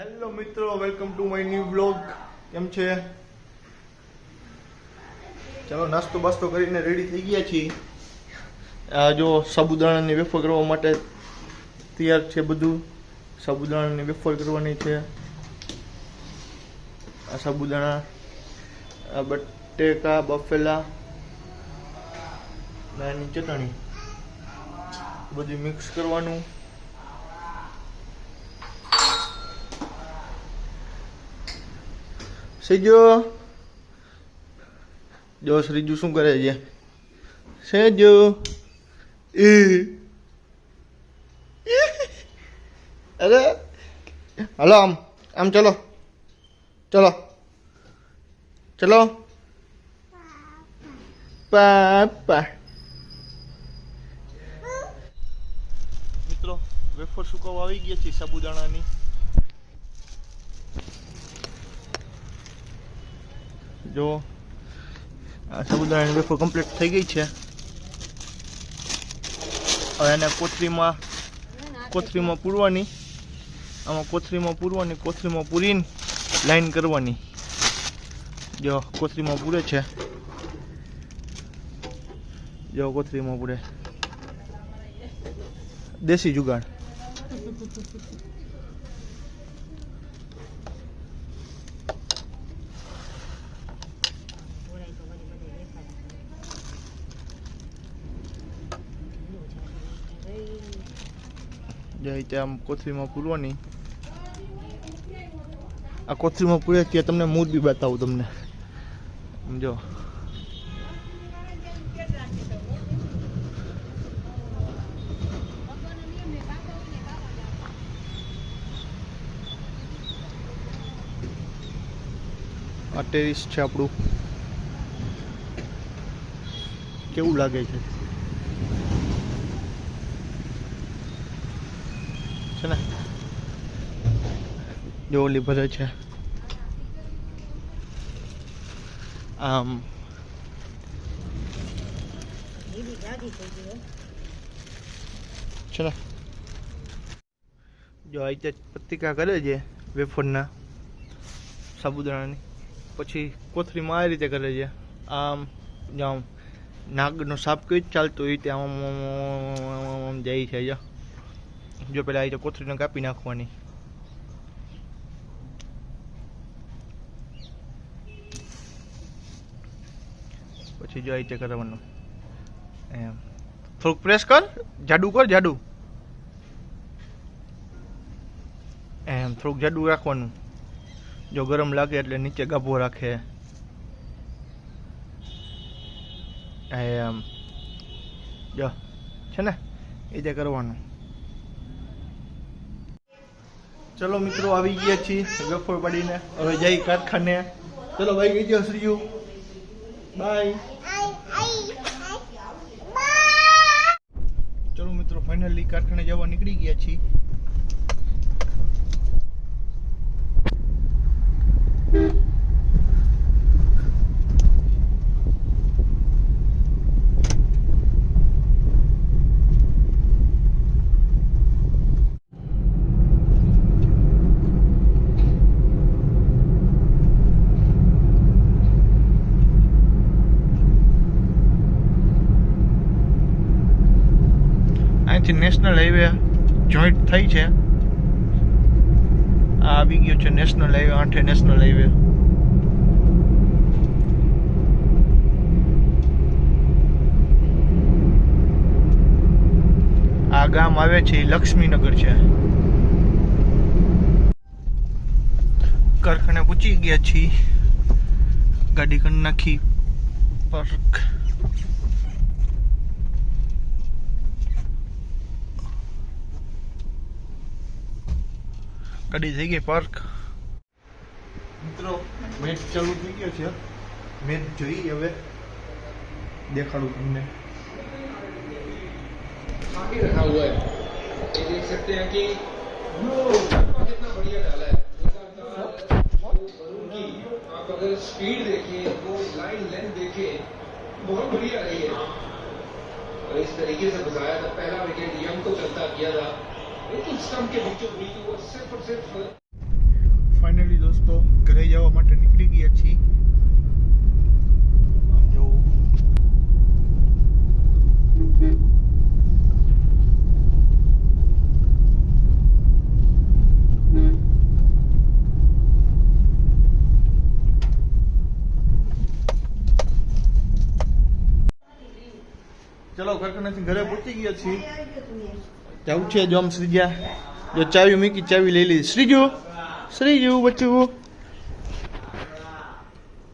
Hello મિત્રો, welcome to my new blog. કેમ છે? ચાલો નાસ્તો બાસ્તો કરીને રેડી થઈ ગયા છીએ. આ જો સાબુદાણાની વેફર કરવા માટે તૈયાર છે બધું. સાબુદાણાની વેફર કરવાની છે. આ સાબુદાણા, આ બટેકા બફેલા, નાની ચટણી બધું મિક્સ કરવાનું. સેજો જો શ્રીજુ શું કરે છે? સેજો અરે હાલો, આમ આમ ચલો ચલો ચલો પાપા. મિત્રો વેફર સુકાવા આવી ગયા છે સાબુદાણાની. જો આ સાબુદાણાની વેફર કમ્પ્લીટ થઈ ગઈ છે. હવે એને કોથળીમાં પૂરવાની. આમાં કોથળીમાં પૂરીને લાઈન કરવાની. જો કોથળીમાં પૂરે છે, જો કોથળીમાં પૂરે. દેશી જુગાડ. જે રીતે આમ કોથળીમાં પૂરવાની. આ કોથળીમાં પૂરે ત્યાં તમને મૂળ બી બતાવું તમને. સમજો આ ટેરિસ છે આપણું. કેવું લાગે છે ને? જો ઓલી ભરે છે આમ. છે ને, જો આ રીતે પત્રિકા કરે છે વેફરના સાબુદાણાની. પછી કોથળીમાં આ રીતે કરે છે આમ. આમ નાગનો સાપ કઈ ચાલતો એ રીતે આમ જાય છે. જો પેલા આ રીતે કોથળીને કાપી નાખવાની. પછી જો આ રીતે કરવાનું એમ. થોડુંક પ્રેસ કર, જાડુ કર, જાડુ એમ. થોડુંક જાડુ રાખવાનું. જો ગરમ લાગે એટલે નીચે ગાભો રાખે એમ. જો છે ને, એ રીતે કરવાનું. ચલો મિત્રો, આવી ગયા છીએ વેફર પાડીને. હવે જઈ કારખાને. ચલો ભાઈ ગઈ ગયો શ્રીયુ. બાય. ચલો મિત્રો, ફાઇનલી કારખાને જવા નીકળી ગયા છીએ. અહીંથી નેશનલ હાઈવે જોઈન્ટ થઈ છે. આ આવી ગયો છે નેશનલ હાઈવે, 8 નેશનલ હાઈવે. આ ગામ આવે છે એ લક્ષ્મીનગર છે. કારખાને પહોંચી ગયા છીએ. ગાડી કરી નાખી પાર્ક. ગાડી થઈ ગઈ પાર્ક. મિત્રો મેચ ચાલુ થઈ ગયો છે. મેચ જોઈ હવે દેખાડું તમને. काफी रखा हुआ है, ये देख सकते हैं कि कितना बढ़िया डाला है। आप अगर स्पीड देखें, वो लाइन लेंथ देखें, बहुत बढ़िया रही है और इस तरीके से गुजारा था। पहला विकेट यंग को चलता किया था, लेकिन स्टंप के बीचों बीच वो सिर्फ और सिर्फ ફાઇનલી દોસ્તો ઘરે જવા માટે નીકળી ગયા છીએ. આમ જો ચલો કાકાનાથી ઘરે પહોંચી ગયા છીએ. જવું છે જો આમ શ્રીજા જો ચાવી મૂકી ચાવી લઈ લીધી. શ્રીજુ બચ્ચું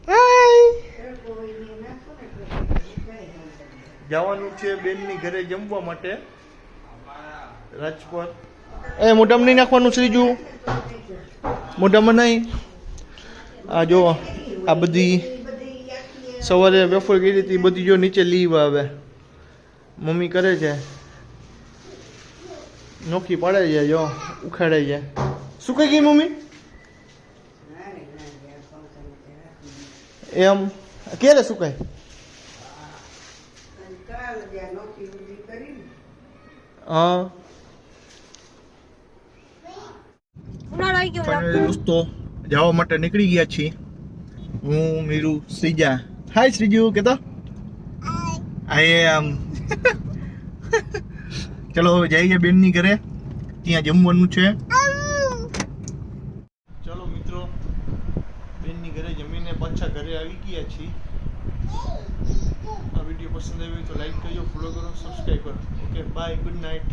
હાય. જવાનું છે બેનની ઘરે જમવા માટે રાજકોટ. એ મોઢામાં નહીં નાખવાનું શ્રીજુ, મોઢામાં નહીં. આ જો આ બધી સવારે વેફર કરી હતી બધી જો નીચે લીવ આવે મમ્મી કરે છે, નોખી પાડે છે જો ઉખાડે છે. શું કહી ગઈ મમ્મી? એમ ક્યારે સુકાય? હા ફાઇનલી દોસ્તો જવા માટે નીકળી ગયા છીએ. હું મીરુ શ્રીજા. હાય શ્રીજુ કેતો આઈ એમ. ચલો હવે જઈએ બેનની ઘરે, ત્યાં જમવાનું છે. ચલો મિત્રો બેનની ઘરે જમીને પાછા ઘરે આવી ગયા છીએ. આ વિડીયો પસંદ આવ્યો તો લાઈક કરજો, ફોલો કરો, સબસ્ક્રાઈબ કરો. Okay bye, good night.